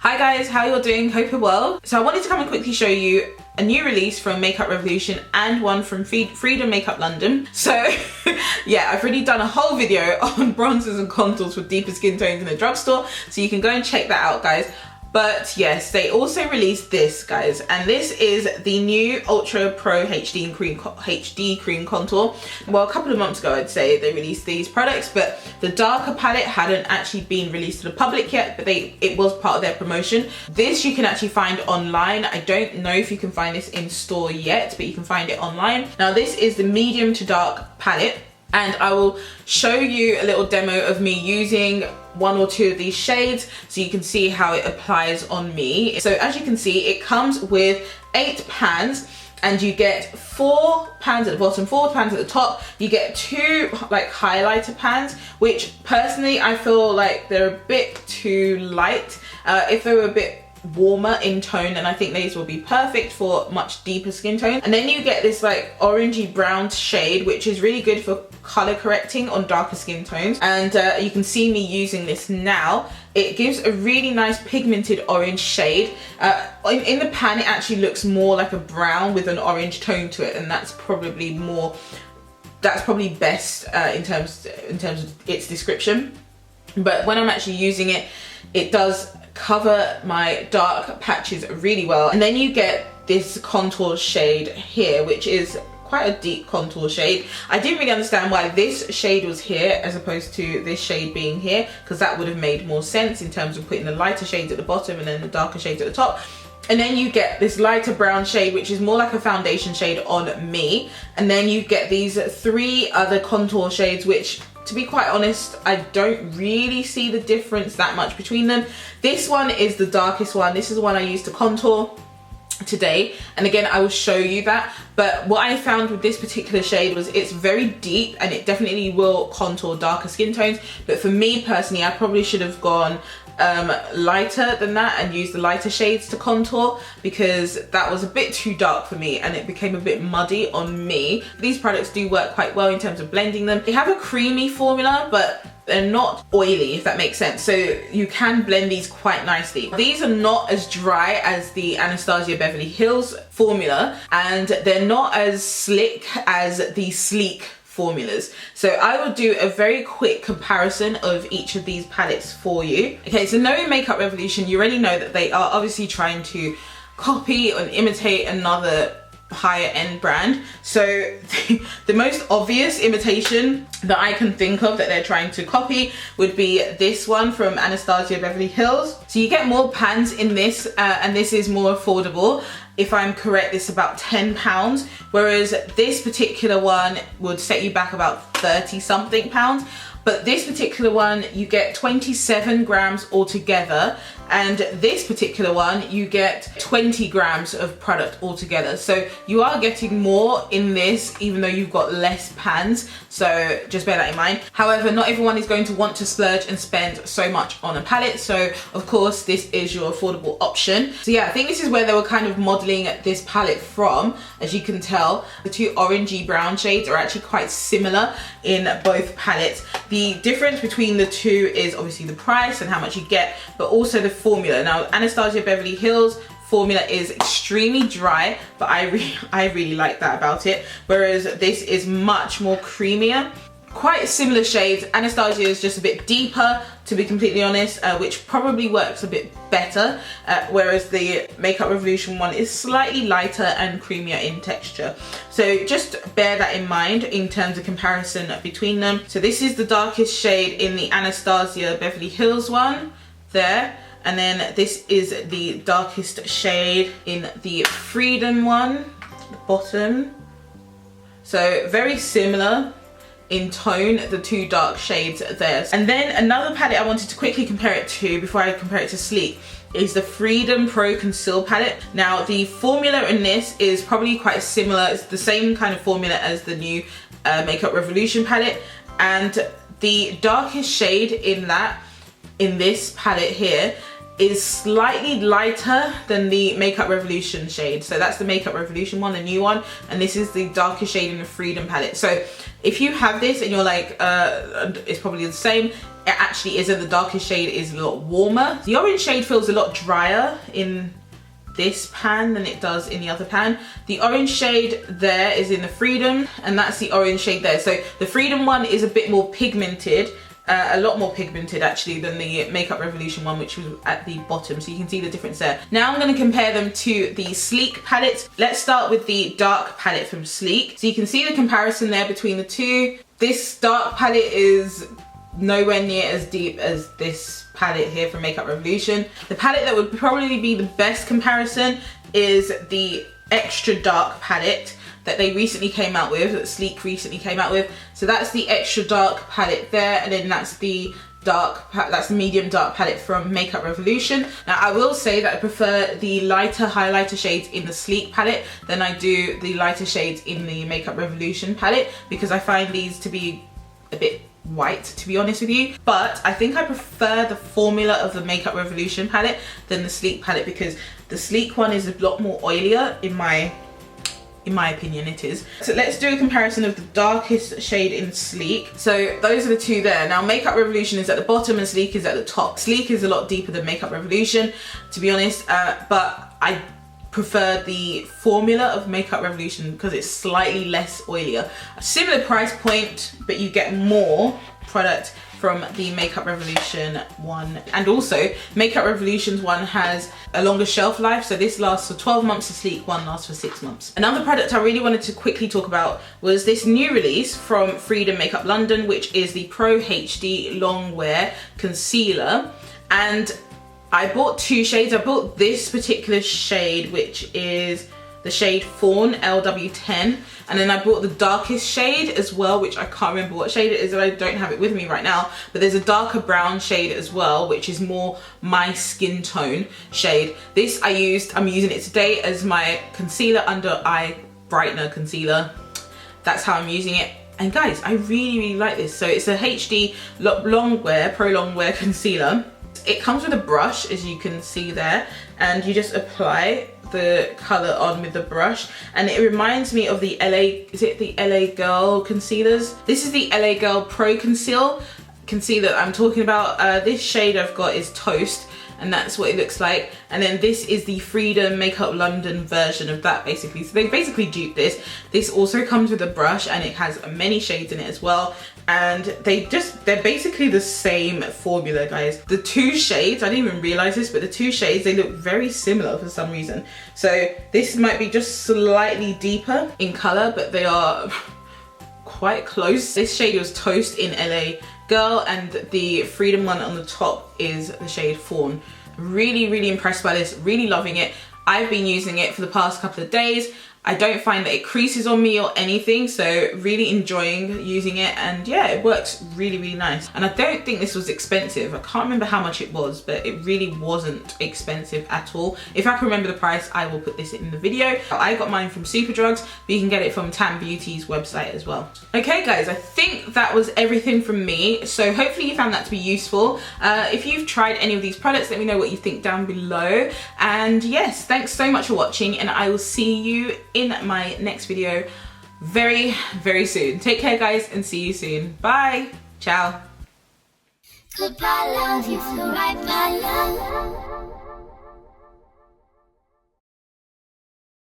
Hi guys, how you're doing? Hope you're well. So I wanted to come and quickly show you a new release from Makeup Revolution and one from Freedom Makeup London. So yeah, I've already done a whole video on bronzers and contours for deeper skin tones in the drugstore, so you can go and check that out, guys. But yes, they also released this, guys, and this is the new Ultra Pro HD Cream Contour. Well, a couple of months ago, I'd say, they released these products, but the darker palette hadn't actually been released to the public yet, but it was part of their promotion. This you can actually find online. I don't know if you can find this in store yet, but you can find it online. Now, this is the medium to dark palette, and I will show you a little demo of me using one or two of these shades so you can see how it applies on me. So as you can see, it comes with 8 pans and you get 4 pans at the bottom, 4 pans at the top. You get 2 like highlighter pans, which personally I feel like they're a bit too light. If they were a bit warmer in tone, and I think these will be perfect for much deeper skin tone. And then you get this like orangey brown shade, which is really good for color correcting on darker skin tones. And you can see me using this now. It gives a really nice pigmented orange shade. In the pan, it actually looks more like a brown with an orange tone to it, and that's probably best in terms of its description. But when I'm actually using it, it does cover my dark patches really well. And then you get this contour shade here, which is quite a deep contour shade. I didn't really understand why this shade was here as opposed to this shade being here, because that would have made more sense in terms of putting the lighter shades at the bottom and then the darker shades at the top. And then you get this lighter brown shade, which is more like a foundation shade on me. And then you get these 3 other contour shades, which, to be quite honest, I don't really see the difference that much between them. This one is the darkest one. This is the one I used to contour today, and again I will show you that. But what I found with this particular shade was it's very deep and it definitely will contour darker skin tones. But for me personally, I probably should have gone lighter than that and used the lighter shades to contour, because that was a bit too dark for me and it became a bit muddy on me. These products do work quite well in terms of blending them. They have a creamy formula, but they're not oily, if that makes sense, so you can blend these quite nicely. These are not as dry as the Anastasia Beverly Hills formula, and they're not as slick as the sleek formulas. So I will do a very quick comparison of each of these palettes for you. Okay, so knowing Makeup Revolution, you already know that they are obviously trying to copy and imitate another higher end brand. So the most obvious imitation that I can think of that they're trying to copy would be this one from Anastasia Beverly Hills. So you get more pans in this, and this is more affordable. If I'm correct, it's about £10, whereas this particular one would set you back about 30 something pounds. But this particular one, you get 27 grams altogether, and this particular one, you get 20 grams of product altogether. So you are getting more in this, even though you've got less pans. So just bear that in mind. However, not everyone is going to want to splurge and spend so much on a palette. So of course, this is your affordable option. So yeah, I think this is where they were kind of modeling this palette from. As you can tell, the 2 orangey brown shades are actually quite similar in both palettes. The difference between the 2 is obviously the price and how much you get, but also the formula. Now, Anastasia Beverly Hills formula is extremely dry, but I really like that about it, whereas this is much more creamier. Quite similar shades. Anastasia is just a bit deeper, to be completely honest, which probably works a bit better, whereas the Makeup Revolution one is slightly lighter and creamier in texture. So just bear that in mind in terms of comparison between them. So this is the darkest shade in the Anastasia Beverly Hills one there, and then this is the darkest shade in the Freedom one, the bottom. So very similar in tone, the 2 dark shades there. And then another palette I wanted to quickly compare it to before I compare it to Sleek is the Freedom Pro Conceal palette. Now, the formula in this is probably quite similar. It's the same kind of formula as the new Makeup Revolution palette, and the darkest shade in this palette here is slightly lighter than the Makeup Revolution shade. So that's the Makeup Revolution one, the new one, and this is the darker shade in the Freedom palette. So if you have this and you're like, it's probably the same, it actually isn't. The darkest shade is a lot warmer. The orange shade feels a lot drier in this pan than it does in the other pan. The orange shade there is in the Freedom, and that's the orange shade there. So the Freedom one is a bit more pigmented, a lot more pigmented actually than the Makeup Revolution one, which was at the bottom, so you can see the difference there. Now I'm going to compare them to the Sleek palette. Let's start with the dark palette from Sleek. So you can see the comparison there between the two. This dark palette is nowhere near as deep as this palette here from Makeup Revolution. The palette that would probably be the best comparison is the extra dark palette that they recently came out with, that Sleek recently came out with. So that's the extra dark palette there, and then that's the medium dark palette from Makeup Revolution. Now I will say that I prefer the lighter highlighter shades in the Sleek palette than I do the lighter shades in the Makeup Revolution palette, because I find these to be a bit white, to be honest with you. But I think I prefer the formula of the Makeup Revolution palette than the Sleek palette, because the Sleek one is a lot more oilier in my opinion. It is. So let's do a comparison of the darkest shade in Sleek. So those are the two there. Now Makeup Revolution is at the bottom and Sleek is at the top. Sleek is a lot deeper than Makeup Revolution, to be honest, but I prefer the formula of Makeup Revolution because it's slightly less oilier. A similar price point, but you get more product from the Makeup Revolution one. And also Makeup Revolution's one has a longer shelf life, so this lasts for 12 months, the Sleek one lasts for 6 months. Another product I really wanted to quickly talk about was this new release from Freedom Makeup London, which is the Pro HD Longwear Concealer. And I bought two shades. I bought this particular shade, which is the shade Fawn LW10, and then I bought the darkest shade as well, which I can't remember what shade it is, and I don't have it with me right now, but there's a darker brown shade as well, which is more my skin tone shade. This I'm using it today as my concealer, under eye brightener concealer. That's how I'm using it. And guys, I really like this. So it's a HD Longwear, Pro Longwear Concealer. It comes with a brush, as you can see there, and you just apply the colour on with the brush, and it reminds me of the the LA Girl concealers. This is the LA Girl Pro concealer I'm talking about. This shade I've got is Toast, and that's what it looks like. And then this is the Freedom Makeup London version of that, basically. So they basically duped this. This also comes with a brush, and it has many shades in it as well. And they're basically the same formula, guys. The two shades, I didn't even realize this, but the two shades, they look very similar for some reason. So this might be just slightly deeper in color, but they are quite close. This shade was Toast in LA Girl, and the Freedom one on the top is the shade Fawn. Really impressed by this, really loving it. I've been using it for the past couple of days. I don't find that it creases on me or anything, so really enjoying using it, and yeah, it works really nice. And I don't think this was expensive. I can't remember how much it was, but it really wasn't expensive at all. If I can remember the price, I will put this in the video. I got mine from Superdrugs, but you can get it from Tan Beauty's website as well. Okay guys, I think that was everything from me, so hopefully you found that to be useful. If you've tried any of these products, let me know what you think down below. And yes, thanks so much for watching, and I will see you in my next video very soon. Take care guys, and see you soon. Bye. Ciao. Goodbye love, you feel right by love.